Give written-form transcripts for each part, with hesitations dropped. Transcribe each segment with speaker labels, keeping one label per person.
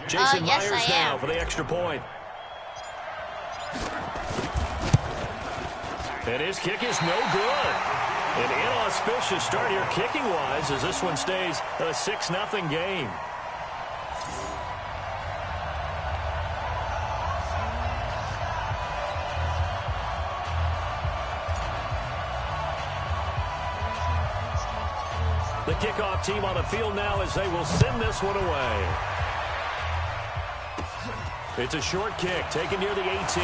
Speaker 1: Jason Myers now for the extra point. And his kick is no good. An inauspicious start here kicking-wise as this one stays a 6-0 game. The kickoff team on the field now as they will send this one away. It's a short kick taken near the 18.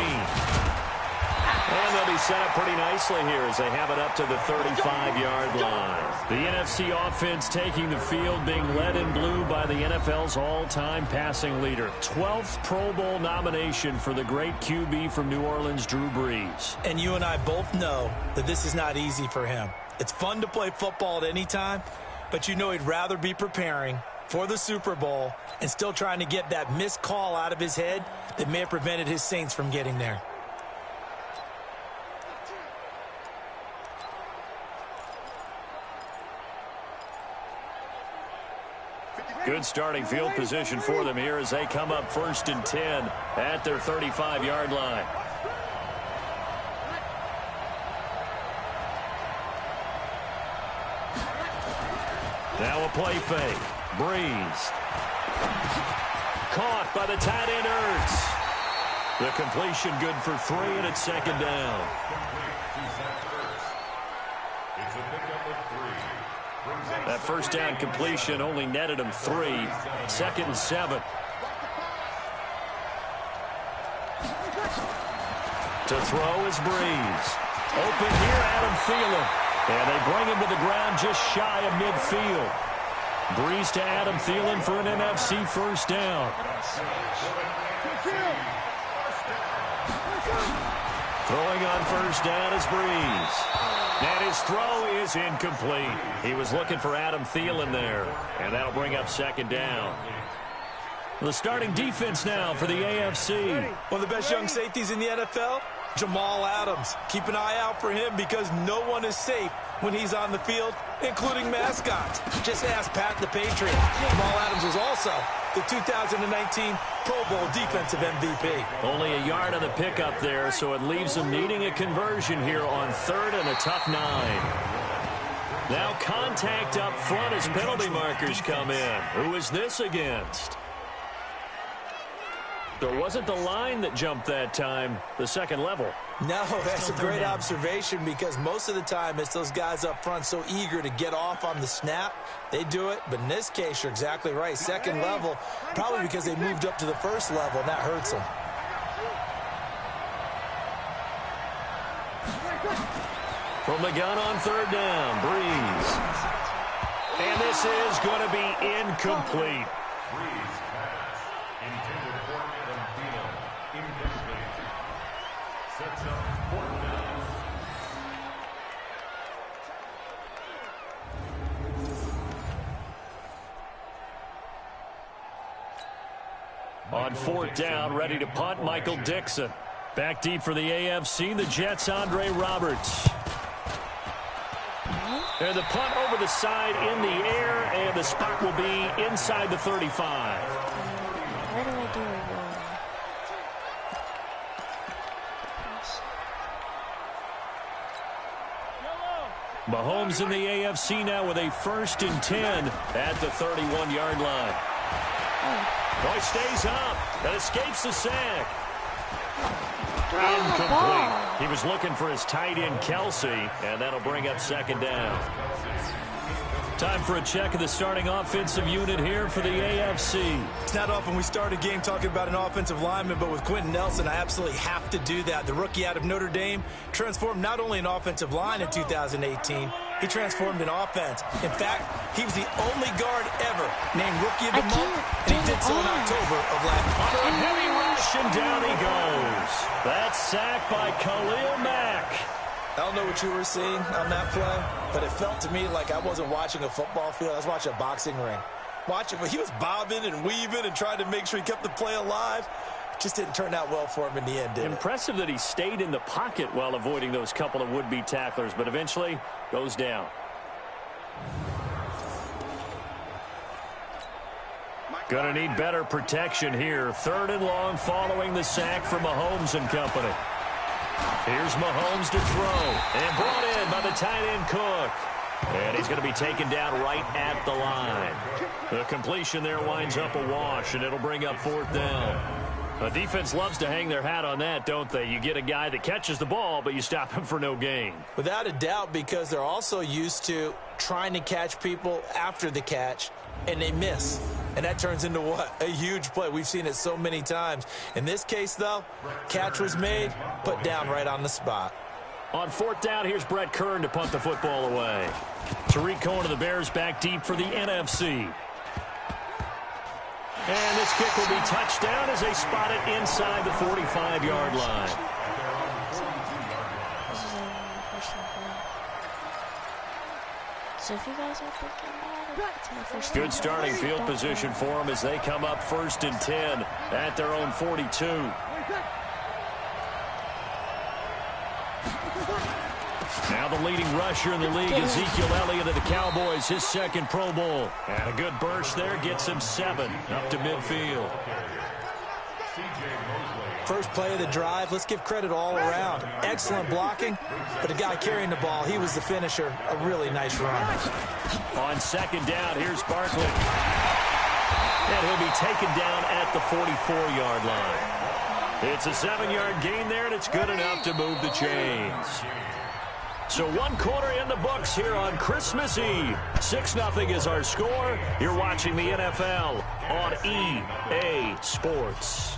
Speaker 1: And they'll be set up pretty nicely here as they have it up to the 35-yard line. The NFC offense taking the field, being led in blue by the NFL's all-time passing leader. 12th Pro Bowl nomination for the great QB from New Orleans, Drew Brees.
Speaker 2: And you and I both know that this is not easy for him. It's fun to play football at any time, but you know he'd rather be preparing for the Super Bowl and still trying to get that missed call out of his head that may have prevented his Saints from getting there.
Speaker 1: Good starting field position for them here as they come up 1st and 10 at their 35-yard line. Now a play fake. Breeze. Caught by the tight end Ertz. The completion good for 3, and it's 2nd down. That 1st down completion only netted him 3. 2nd and 7. To throw is Breeze. Open here, Adam Thielen. And they bring him to the ground just shy of midfield. Breeze to Adam Thielen for an NFC 1st down. Throwing on 1st down is Breeze. And his throw is incomplete. He was looking for Adam Thielen there. And that'll bring up 2nd down. The starting defense now for the AFC.
Speaker 2: One of the best young safeties in the NFL, Jamal Adams. Keep an eye out for him because no one is safe when he's on the field, including mascots. Just ask Pat the Patriot. Jamal Adams was also the 2019 Pro Bowl Defensive MVP.
Speaker 1: Only a yard on the pickup there, so it leaves them needing a conversion here on 3rd and a tough 9. Now contact up front as penalty markers come in. Who is this against? So it wasn't the line that jumped that time, the 2nd level.
Speaker 2: No, that's a great observation because most of the time it's those guys up front so eager to get off on the snap. They do it, but in this case, you're exactly right. 2nd level, probably because they moved up to the 1st level, and that hurts them.
Speaker 1: From the gun on 3rd down, Breeze. And this is going to be incomplete. On 4th down, ready to punt, Michael Dixon. Back deep for the AFC, the Jets' Andre Roberts. And the punt over the side in the air, and the spot will be inside the 35.
Speaker 3: What do I do?
Speaker 1: Mahomes in the AFC now with a 1st and 10 at the 31-yard line. Boy stays up and escapes the sack. Incomplete. He was looking for his tight end, Kelsey, and that'll bring up 2nd down. Time for a check of the starting offensive unit here for the AFC.
Speaker 2: It's not often we start a game talking about an offensive lineman, but with Quentin Nelson, I absolutely have to do that. The rookie out of Notre Dame transformed not only an offensive line in 2018, he transformed an offense. In fact, he was the only guard ever named Rookie of the Month, and he did so in October of last year.
Speaker 1: On a heavy rush, and down he goes. That's sacked by Khalil Mack.
Speaker 2: I don't know what you were seeing on that play, but it felt to me like I wasn't watching a football field. I was watching a boxing ring. But he was bobbing and weaving and trying to make sure he kept the play alive. Just didn't turn out well for him in the end, did it?
Speaker 1: Impressive that he stayed in the pocket while avoiding those couple of would-be tacklers, but eventually goes down. Going to need better protection here. 3rd and long following the sack from Mahomes and company. Here's Mahomes to throw. And brought in by the tight end Cook. And he's going to be taken down right at the line. The completion there winds up a wash, and it'll bring up 4th down. The defense loves to hang their hat on that, don't they? You get a guy that catches the ball, but you stop him for no gain.
Speaker 2: Without a doubt, because they're also used to trying to catch people after the catch, and they miss. And that turns into what? A huge play. We've seen it so many times. In this case, though, catch was made, put down right on the spot.
Speaker 1: On 4th down, here's Brett Kern to punt the football away. Tariq Cohen of the Bears back deep for the NFC. And this kick will be touchdown as they spot it inside the 45-yard line.
Speaker 3: So if you guys are thinking about it, it's my first
Speaker 1: Good starting field position for them as they come up 1st and 10 at their own 42. Now the leading rusher in the league, Ezekiel Elliott of the Cowboys, his 2nd Pro Bowl. And a good burst there gets him 7 up to midfield.
Speaker 2: First play of the drive, let's give credit all around. Excellent blocking, but the guy carrying the ball, he was the finisher. A really nice run.
Speaker 1: On 2nd down, here's Barkley. And he'll be taken down at the 44-yard line. It's a 7-yard gain there, and it's good enough to move the chains. So 1 quarter in the books here on Christmas Eve. 6-0 is our score. You're watching the NFL on EA Sports.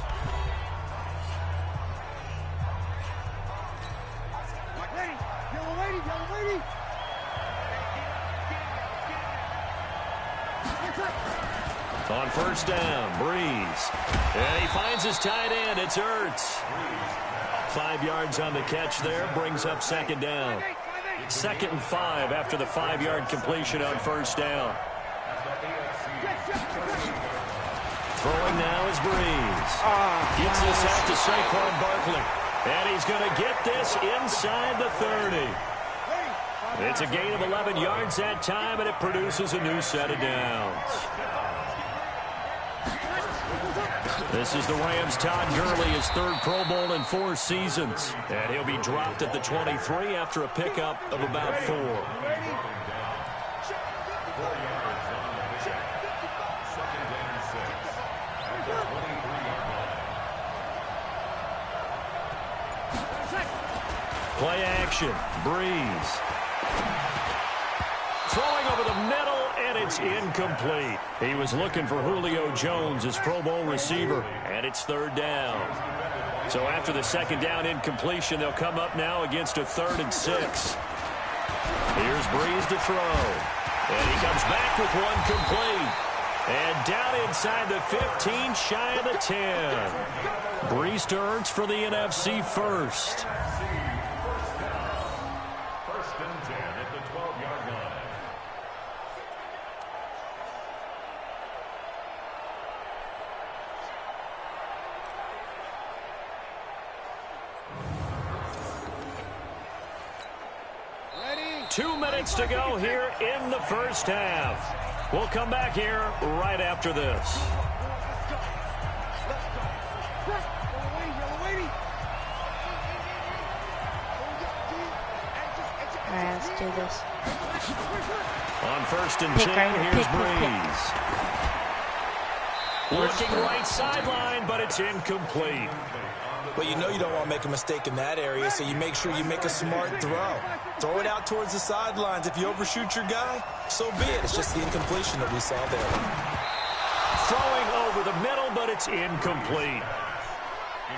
Speaker 1: On 1st down, Breeze. And he finds his tight end. It's Ertz. 5 yards on the catch there. Brings up 2nd down. 2nd and 5 after the 5-yard completion on 1st down. Throwing now is Breeze. Gets this out to Saquon Barkley. And he's going to get this inside the 30. It's a gain of 11 yards that time, and it produces a new set of downs. This is the Rams' Todd Gurley, his 3rd Pro Bowl in 4 seasons. And he'll be dropped at the 23 after a pickup of about 4. Play action. Breeze. Throwing over the middle, and it's incomplete. He was looking for Julio Jones, his Pro Bowl receiver, and it's 3rd down. So after the 2nd down incompletion, they'll come up now against a 3rd and 6. Here's Breeze to throw. And he comes back with one complete. And down inside the 15, shy of the 10. Breeze to Ertz for the NFC first. Ready? 2 minutes to go here in the first half. We'll come back here right after this.
Speaker 3: All right, let's do this.
Speaker 1: On 1st and 10, here's Breeze. Looking right sideline, but it's incomplete.
Speaker 2: Well, you know you don't want to make a mistake in that area, so you make sure you make a smart throw. Throw it out towards the sidelines. If you overshoot your guy, so be it. It's just the incompletion that we saw there.
Speaker 1: Throwing over the middle, but it's incomplete.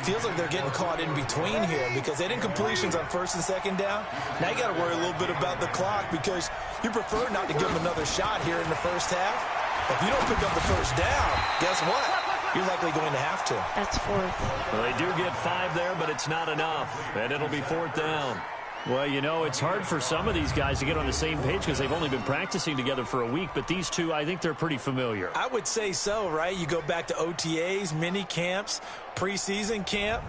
Speaker 2: Feels like they're getting caught in between here because they had incompletions on 1st and 2nd down. Now you got to worry a little bit about the clock because you prefer not to give them another shot here in the first half. If you don't pick up the 1st down, guess what? You're likely going to have to.
Speaker 3: That's 4th.
Speaker 1: Well, they do get 5 there, but it's not enough. And it'll be 4th down. Well, you know, it's hard for some of these guys to get on the same page because they've only been practicing together for a week. But these two, I think they're pretty familiar.
Speaker 2: I would say so, right? You go back to OTAs, mini camps, preseason camp,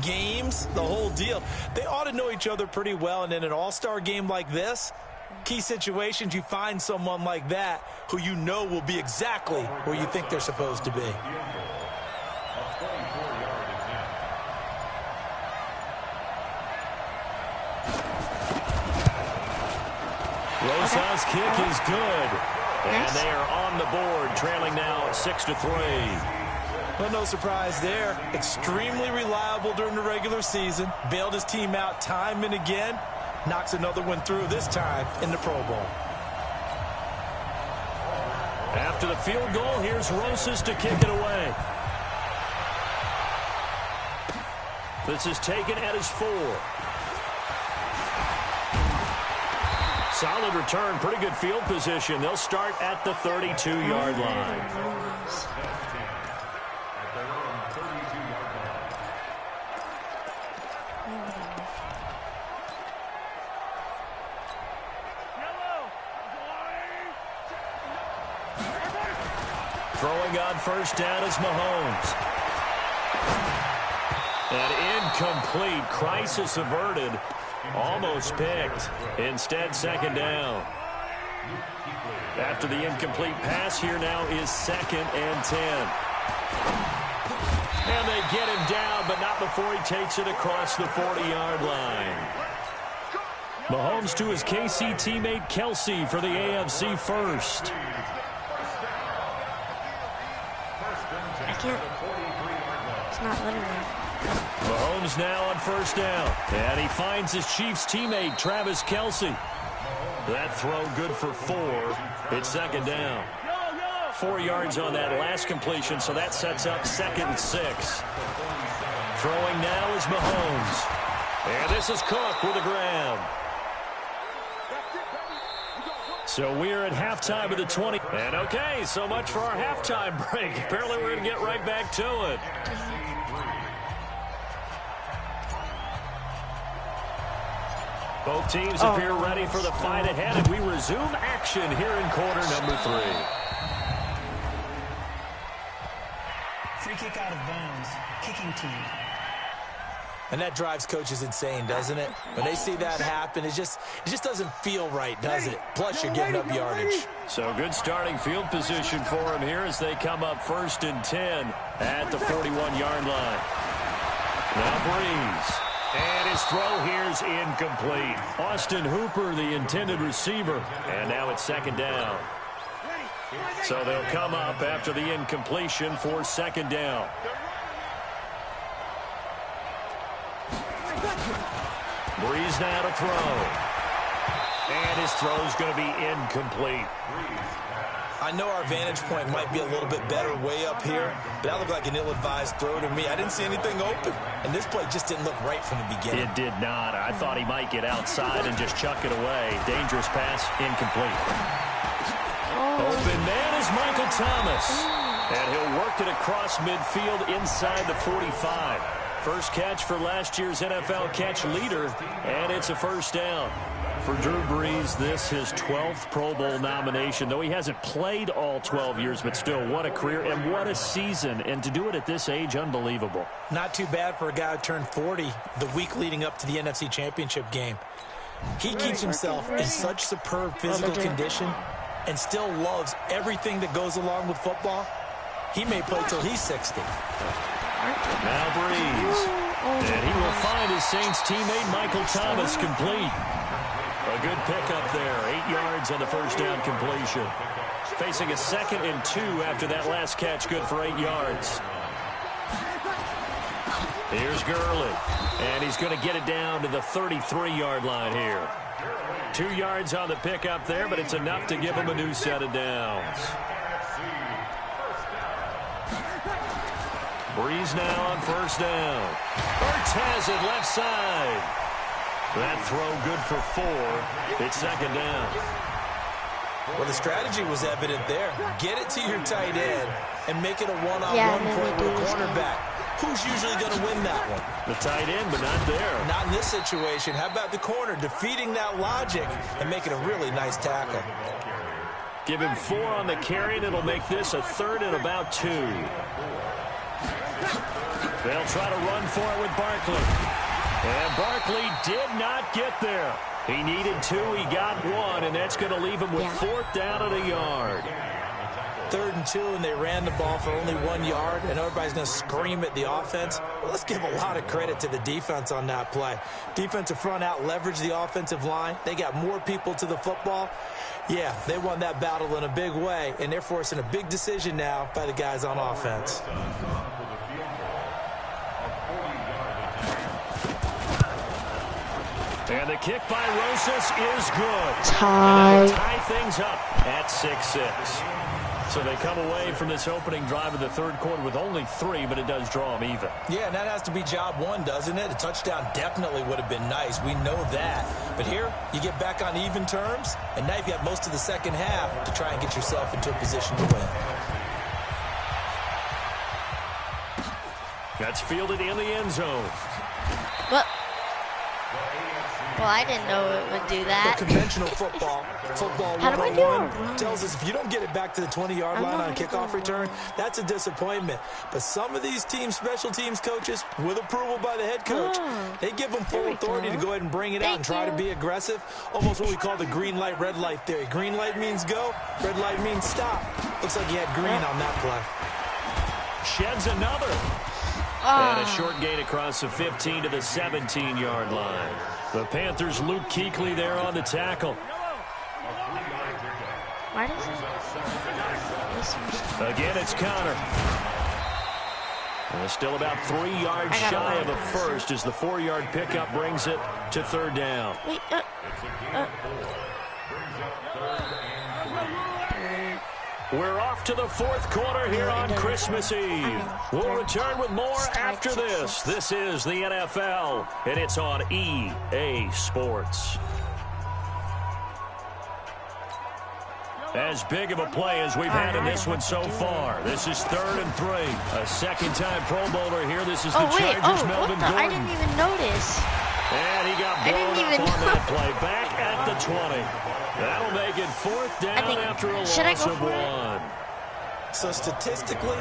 Speaker 2: games, the whole deal. They ought to know each other pretty well. And in an all-star game like this, Key situations, you find someone like that who you know will be exactly where you think they're supposed to be.
Speaker 1: Rosas' kick is good. And they are on the board, trailing now 6-3.
Speaker 2: Well, no surprise there. Extremely reliable during the regular season. Bailed his team out time and again. Knocks another one through, this time in the Pro Bowl.
Speaker 1: After the field goal, here's Rosas to kick it away. This is taken at his 4. Solid return, pretty good field position. They'll start at the 32-yard line. Throwing on first down is Mahomes. An incomplete, crisis averted. Almost picked. Instead, second down. After the incomplete pass, here now is 2nd and 10. And they get him down, but not before he takes it across the 40-yard line. Mahomes to his KC teammate Kelsey for the AFC first.
Speaker 3: I can't. It's not letting me.
Speaker 1: Mahomes now on first down. And he finds his Chiefs teammate, Travis Kelsey. That throw good for 4. It's second down. 4 yards on that last completion, so that sets up 2nd and 6. Throwing now is Mahomes. And this is Cook with a grab. So we're at halftime of the 20. And okay, so much for our halftime break. Apparently we're going to get right back to it. Both teams appear ready for the fight ahead, and we resume action here in quarter number 3.
Speaker 4: Free kick out of bounds. Kicking team.
Speaker 2: And that drives coaches insane, doesn't it? When they see that happen, it just doesn't feel right, does it? Plus, you're giving up yardage.
Speaker 1: So good starting field position for them here as they come up 1st and 10 at the 41-yard line. Now Breeze. And his throw here's incomplete. Austin Hooper, the intended receiver. And now it's 2nd down. So they'll come up after the incompletion for 2nd down. Breeze now to throw. And his throw's going to be incomplete.
Speaker 2: I know our vantage point might be a little bit better way up here, but that looked like an ill-advised throw to me. I didn't see anything open, and this play just didn't look right from the beginning.
Speaker 1: It did not. I thought he might get outside and just chuck it away. Dangerous pass, incomplete. Open man is Michael Thomas, and he'll work it across midfield inside the 45. First catch for last year's NFL catch leader, and it's a first down. For Drew Brees, this his 12th Pro Bowl nomination, though he hasn't played all 12 years, but still, what a career and what a season. And to do it at this age, unbelievable.
Speaker 2: Not too bad for a guy who turned 40 the week leading up to the NFC Championship game. He keeps himself in such superb physical condition and still loves everything that goes along with football. He may play till he's 60.
Speaker 1: Now Brees. And he will find his Saints teammate Michael Thomas complete. A good pickup there. 8 yards on the first down completion. Facing a 2nd and 2 after that last catch, good for 8 yards. Here's Gurley. And he's going to get it down to the 33-yard line here. 2 yards on the pickup there, but it's enough to give him a new set of downs. Breeze now on first down. Ertz has it left side. That throw good for 4. It's 2nd down.
Speaker 2: Well, the strategy was evident there. Get it to your tight end and make it a one-on-one point with a cornerback. Who's usually going to win that one?
Speaker 1: The tight end, but not there.
Speaker 2: Not in this situation. How about the corner defeating that logic and making a really nice tackle?
Speaker 1: Give him 4 on the carry, and it'll make this a 3rd and about 2. They'll try to run for it with Barkley. And Barkley did not get there. He needed 2, he got 1, and that's going to leave him with 4th down and a yard.
Speaker 2: 3rd and 2, and they ran the ball for only 1 yard, and everybody's going to scream at the offense. Well, let's give a lot of credit to the defense on that play. Defensive front out leveraged the offensive line. They got more people to the football. Yeah, they won that battle in a big way, and they're forcing a big decision now by the guys on offense.
Speaker 1: And the kick by Rosas is good.
Speaker 3: Tie
Speaker 1: things up at 6-6. So they come away from this opening drive of the 3rd quarter with only 3, but it does draw them even.
Speaker 2: Yeah, and that has to be job 1, doesn't it? A touchdown definitely would have been nice. We know that. But here, you get back on even terms, and now you've got most of the second half to try and get yourself into a position to win.
Speaker 1: That's fielded in the end zone.
Speaker 3: Well, I didn't know it would do that.
Speaker 2: The conventional football 101 tells us if you don't get it back to the 20-yard line on a kickoff return, that's a disappointment. But some of these teams, special teams coaches, with approval by the head coach, they give them full authority to go ahead and bring it out and try to be aggressive. Almost what we call the green light, red light theory. Green light means go, red light means stop. Looks like he had green on that play.
Speaker 1: Sheds another. And a short gain across the 15 to the 17-yard line. The Panthers' Luke Kuechly there on the tackle.
Speaker 3: Why does it?
Speaker 1: Again, it's Connor. And still about 3 yards shy of a first as the 4-yard pickup brings it to 3rd down.
Speaker 3: Wait,
Speaker 1: We're off to the 4th quarter here on Christmas Eve. We'll return with more after this. This is the NFL, and it's on EA Sports. As big of a play as we've had in this one so far. This is 3rd and 3. A second-time Pro Bowler here. This is the Chargers' Melvin Gordon.
Speaker 3: I didn't even notice.
Speaker 1: And he got blown up on that play. Back at the 20. That'll make it 4th down after a loss of 1.
Speaker 2: So statistically,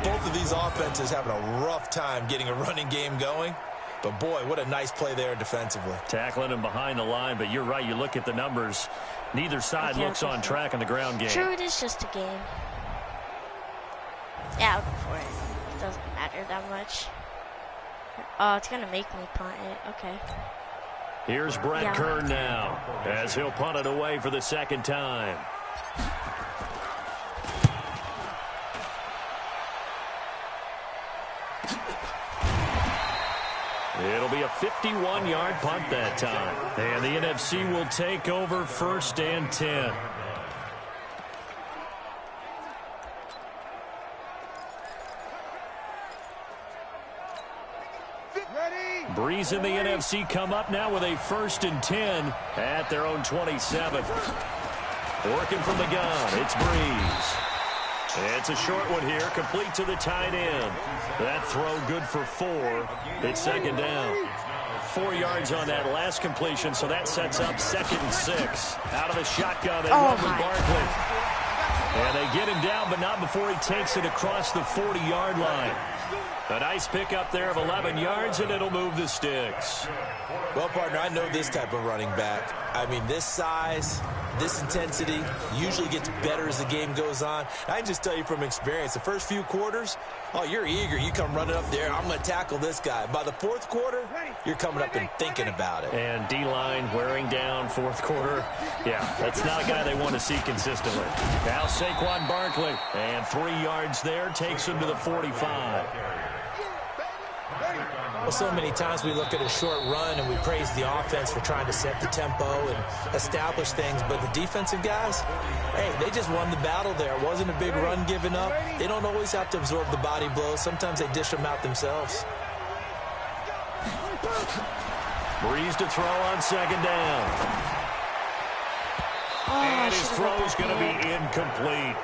Speaker 2: both of these offenses having a rough time getting a running game going. But, boy, what a nice play there defensively.
Speaker 1: Tackling him behind the line, but you're right. You look at the numbers. Neither side looks on track in the ground game.
Speaker 3: True, it is just a game. Yeah, I'll go for it. It doesn't matter that much. Oh, it's going to make me punt it. Okay.
Speaker 1: Here's Brett Kern now as he'll punt it away for the 2nd time. It'll be a 51-yard punt that time. And the NFC will take over 1st and 10. Breeze and the NFC come up now with a 1st and 10 at their own 27. Working from the gun, it's Breeze. It's a short one here, complete to the tight end. That throw good for 4. It's 2nd down. 4 yards on that last completion, so that sets up 2nd and 6. Out of the shotgun, they run with Barkley. And they get him down, but not before he takes it across the 40-yard line. A nice pickup there of 11 yards, and it'll move the sticks.
Speaker 2: Well, partner, I know this type of running back. I mean, this size, this intensity usually gets better as the game goes on. I can just tell you from experience, the first few quarters, oh, you're eager. You come running up there, I'm going to tackle this guy. By the 4th quarter, you're coming up and thinking about it.
Speaker 1: And D-line wearing down 4th quarter. Yeah, that's not a guy they want to see consistently. Now Saquon Barkley, and 3 yards there, takes him to the 45.
Speaker 2: Well, so many times we look at a short run and we praise the offense for trying to set the tempo and establish things, but the defensive guys, hey, they just won the battle there. It wasn't a big run given up. They don't always have to absorb the body blows. Sometimes they dish them out themselves.
Speaker 1: Breeze to throw on 2nd down. And his throw's going to be incomplete.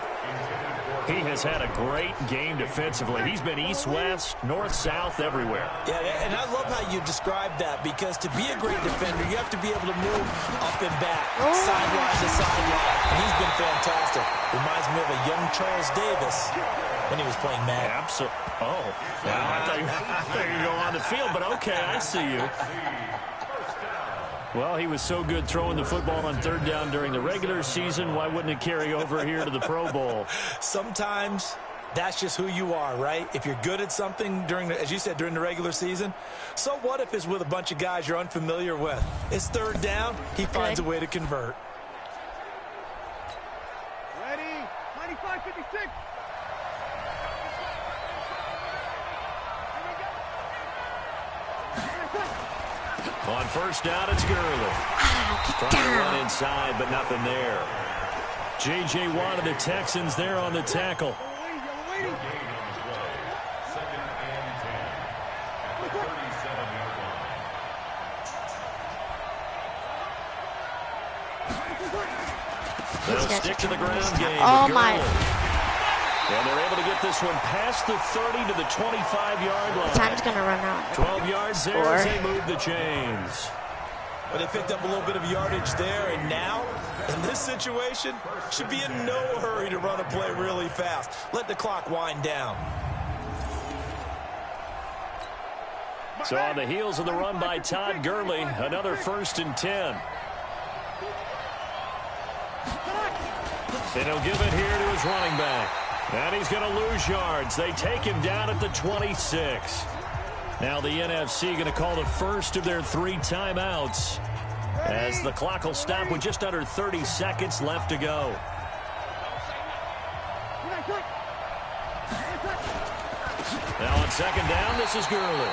Speaker 1: He has had a great game defensively. He's been east-west, north-south, everywhere.
Speaker 2: Yeah, and I love how you describe that, because to be a great defender, you have to be able to move up and back, sideline to sideline. And he's been fantastic. Reminds me of a young Charles Davis when he was playing Madden.
Speaker 1: Absolutely. Oh, wow. I thought you were going to go on the field, but okay, I see you. Well, he was so good throwing the football on third down during the regular season. Why wouldn't it carry over here to the Pro Bowl?
Speaker 2: Sometimes that's just who you are, right? If you're good at something during, as you said, during the regular season, so what if it's with a bunch of guys you're unfamiliar with? It's third down. He finds a way to convert.
Speaker 5: Ready? 95-56.
Speaker 1: On first down, it's Gurley. Trying to run inside, but nothing there. J.J. Watt of the Texans there on the tackle. They'll stick to the ground game.
Speaker 3: Oh, my.
Speaker 1: And they're able to get this one past the 30 to the 25-yard line.
Speaker 3: Time's going to run out.
Speaker 1: 12 yards there as they move the chains.
Speaker 2: But they picked up a little bit of yardage there, and now, in this situation, should be in no hurry to run a play really fast. Let the clock wind down.
Speaker 1: So on the heels of the run by Todd Gurley, another 1st and 10. And he'll give it here to his running back. And he's going to lose yards. They take him down at the 26. Now the NFC going to call the first of their 3 timeouts as the clock will stop with just under 30 seconds left to go. Now on second down, this is Gurley.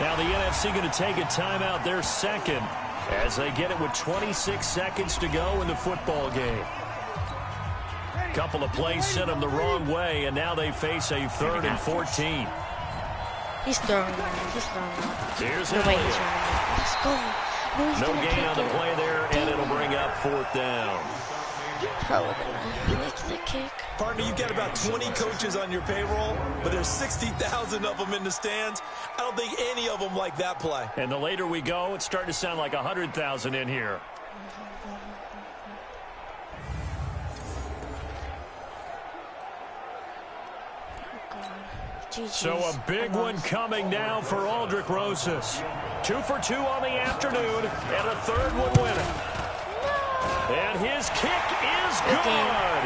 Speaker 1: Now the NFC going to take a timeout, their second, as they get it with 26 seconds to go in the football game. Couple of plays sent them the wrong way, and now they face a 3rd and 14.
Speaker 3: He's throwing it. He's throwing it.
Speaker 1: Here's
Speaker 3: No way
Speaker 1: Elliott.
Speaker 3: he's running it. Let's go. No, he's
Speaker 1: No
Speaker 3: gonna
Speaker 1: gain
Speaker 3: kick
Speaker 1: on the
Speaker 3: it.
Speaker 1: play there, and it'll bring up 4th down.
Speaker 3: Probably gonna make the kick.
Speaker 2: Partner, you've got about 20 coaches on your payroll, but there's 60,000 of them in the stands. I don't think any of them like that play.
Speaker 1: And the later we go, it's starting to sound like 100,000 in here. So a big one coming now for Aldrich Rosas. 2 for 2 on the afternoon, and a 3rd one winning. And his kick is good.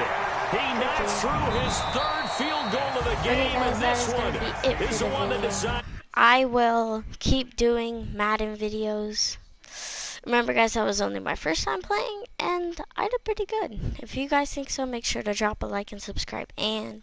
Speaker 1: He knocks through his 3rd field goal of the game, and this one is the one that decides.
Speaker 3: I will keep doing Madden videos. Remember, guys, that was only my first time playing, and I did pretty good. If you guys think so, make sure to drop a like and subscribe, and